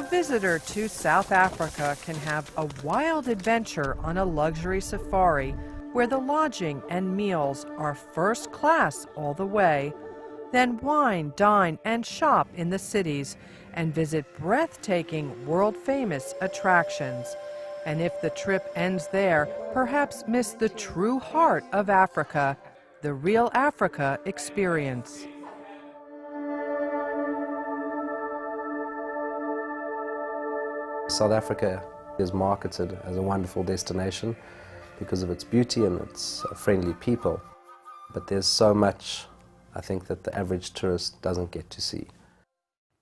visitor to South Africa can have a wild adventure on a luxury safari where the lodging and meals are first class all the way. Then wine, dine, and shop in the cities and visit breathtaking, world-famous attractions. And if the trip ends there, perhaps miss the true heart of Africa, the real Africa experience. South Africa is marketed as a wonderful destination because of its beauty and its friendly people. But there's so much, I think, that the average tourist doesn't get to see.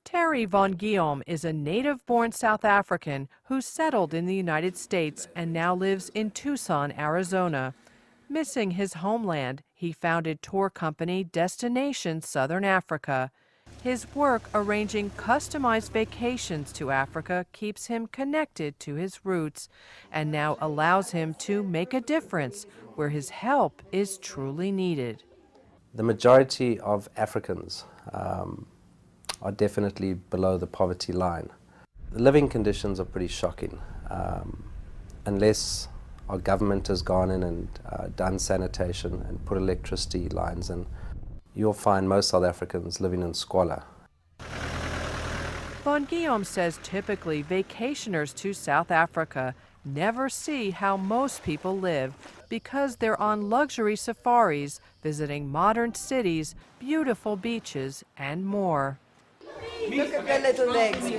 Terry von Guilleaume is a native-born South African who settled in the United States and now lives in Tucson, Arizona. Missing his homeland, he founded tour company Destination Southern Africa. His work arranging customized vacations to Africa keeps him connected to his roots and now allows him to make a difference where his help is truly needed. The majority of Africans are definitely below the poverty line. The living conditions are pretty shocking. Unless our government has gone in and done sanitation and put electricity lines in, you'll find most South Africans living in squalor. Von Guilleaume says typically vacationers to South Africa never see how most people live because they're on luxury safaris, visiting modern cities, beautiful beaches, and more. Look at their little legs.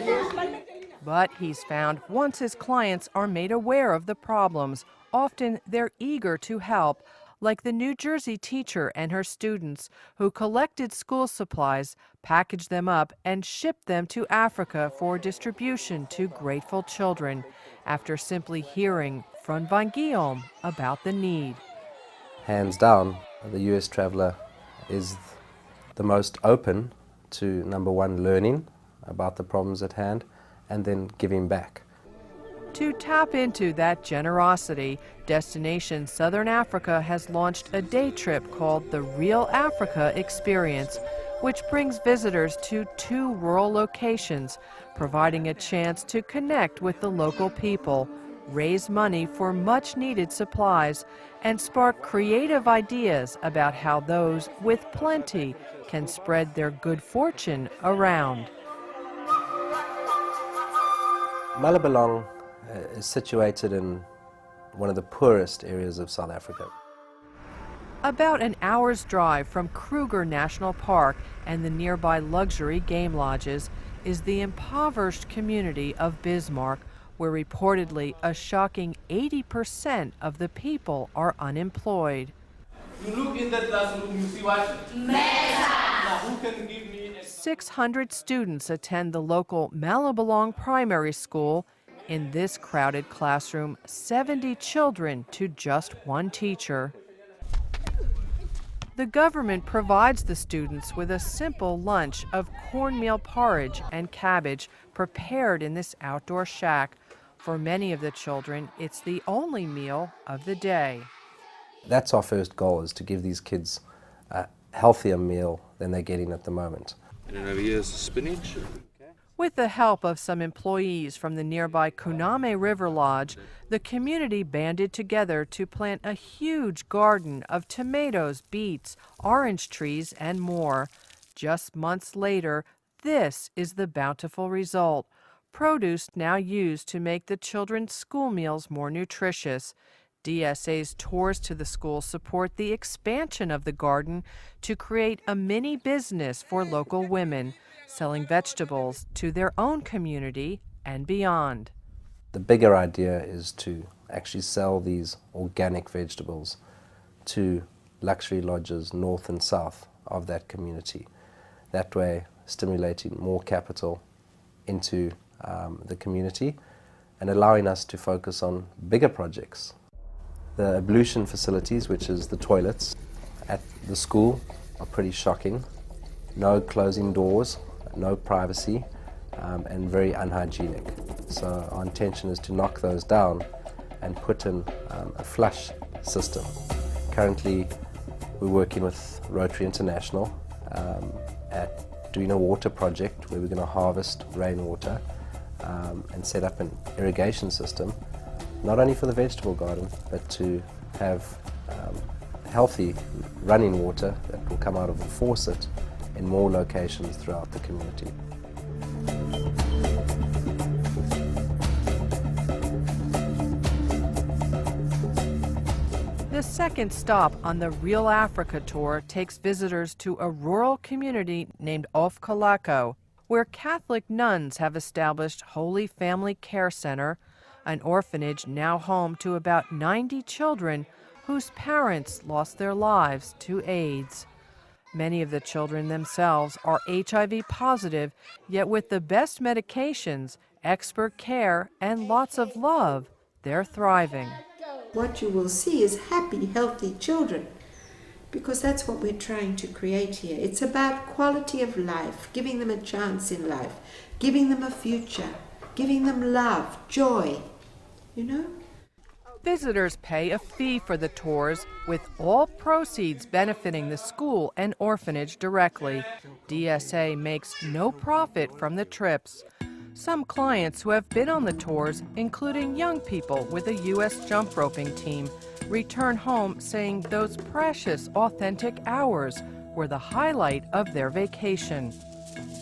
But he's found once his clients are made aware of the problems, often they're eager to help, like the New Jersey teacher and her students who collected school supplies, packaged them up, and shipped them to Africa for distribution to grateful children after simply hearing from von Guilleaume about the need. Hands down, the US traveler is the most open to, number one, learning about the problems at hand and then giving back. To tap into that generosity, Destination Southern Africa has launched a day trip called the Real Africa Experience, which brings visitors to 2 rural locations, providing a chance to connect with the local people, raise money for much-needed supplies, and spark creative ideas about how those with plenty can spread their good fortune around. Malabelong is situated in one of the poorest areas of South Africa. About an hour's drive from Kruger National Park and the nearby luxury game lodges is the impoverished community of Bismarck, where reportedly a shocking 80% of the people are unemployed. You look in that classroom, you see what? Mesa! Now who can give me 600 students attend the local Malabelong Primary School. In this crowded classroom, 70 children to just one teacher. The government provides the students with a simple lunch of cornmeal porridge and cabbage prepared in this outdoor shack. For many of the children, it's the only meal of the day. That's our first goal, is to give these kids a healthier meal than they're getting at the moment. And then over here is spinach. With the help of some employees from the nearby Kuname River Lodge, the community banded together to plant a huge garden of tomatoes, beets, orange trees, and more. Just months later, this is the bountiful result. Produce now used to make the children's school meals more nutritious. DSA's tours to the school support the expansion of the garden to create a mini business for local women, selling vegetables to their own community and beyond. The bigger idea is to actually sell these organic vegetables to luxury lodges north and south of that community. That way, stimulating more capital into the community and allowing us to focus on bigger projects. The ablution facilities, which is the toilets at the school, are pretty shocking. No closing doors, no privacy, and very unhygienic. So our intention is to knock those down and put in a flush system. Currently, we're working with Rotary International at doing a water project where we're going to harvest rainwater and set up an irrigation system, not only for the vegetable garden, but to have healthy running water that will come out of a faucet in more locations throughout the community. The second stop on the Real Africa tour takes visitors to a rural community named Ofkalako, where Catholic nuns have established Holy Family Care Center, an orphanage now home to about 90 children whose parents lost their lives to AIDS. Many of the children themselves are HIV positive, yet with the best medications, expert care, and lots of love, they're thriving. What you will see is happy, healthy children, because that's what we're trying to create here. It's about quality of life, giving them a chance in life, giving them a future, giving them love, joy, you know? Visitors pay a fee for the tours, with all proceeds benefiting the school and orphanage directly. DSA makes no profit from the trips. Some clients who have been on the tours, including young people with a U.S. jump roping team, return home saying those precious, authentic hours were the highlight of their vacation.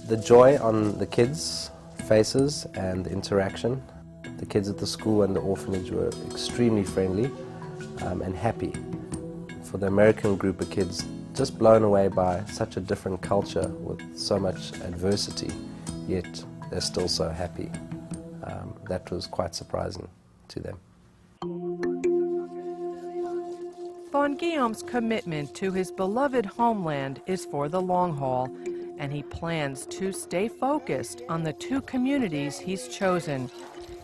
The joy on the kids' faces and the interaction. The kids at the school and the orphanage were extremely friendly and happy. For the American group of kids, just blown away by such a different culture with so much adversity, yet they're still so happy. That was quite surprising to them. Von Guillaume's commitment to his beloved homeland is for the long haul, and he plans to stay focused on the two communities he's chosen.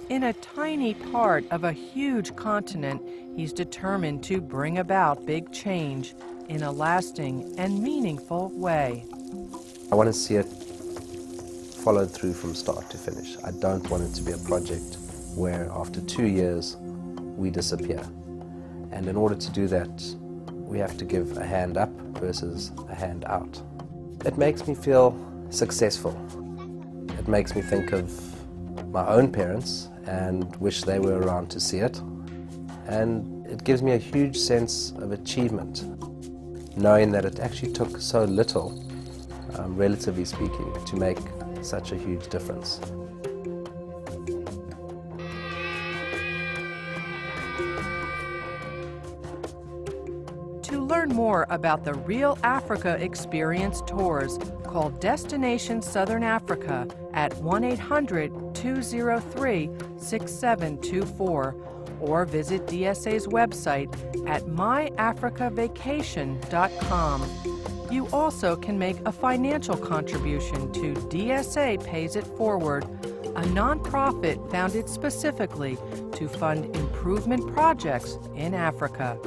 In a tiny part of a huge continent, he's determined to bring about big change in a lasting and meaningful way. I want to see it followed through from start to finish. I don't want it to be a project where after 2 years we disappear. And in order to do that, we have to give a hand up versus a hand out. It makes me feel successful. It makes me think of my own parents and wish they were around to see it. And it gives me a huge sense of achievement, knowing that it actually took so little, relatively speaking, to make such a huge difference. To learn more about the Real Africa Experience tours, call Destination Southern Africa at 1-800-203-6724 or visit DSA's website at myafricavacation.com. You also can make a financial contribution to DSA Pays It Forward, a nonprofit founded specifically to fund improvement projects in Africa.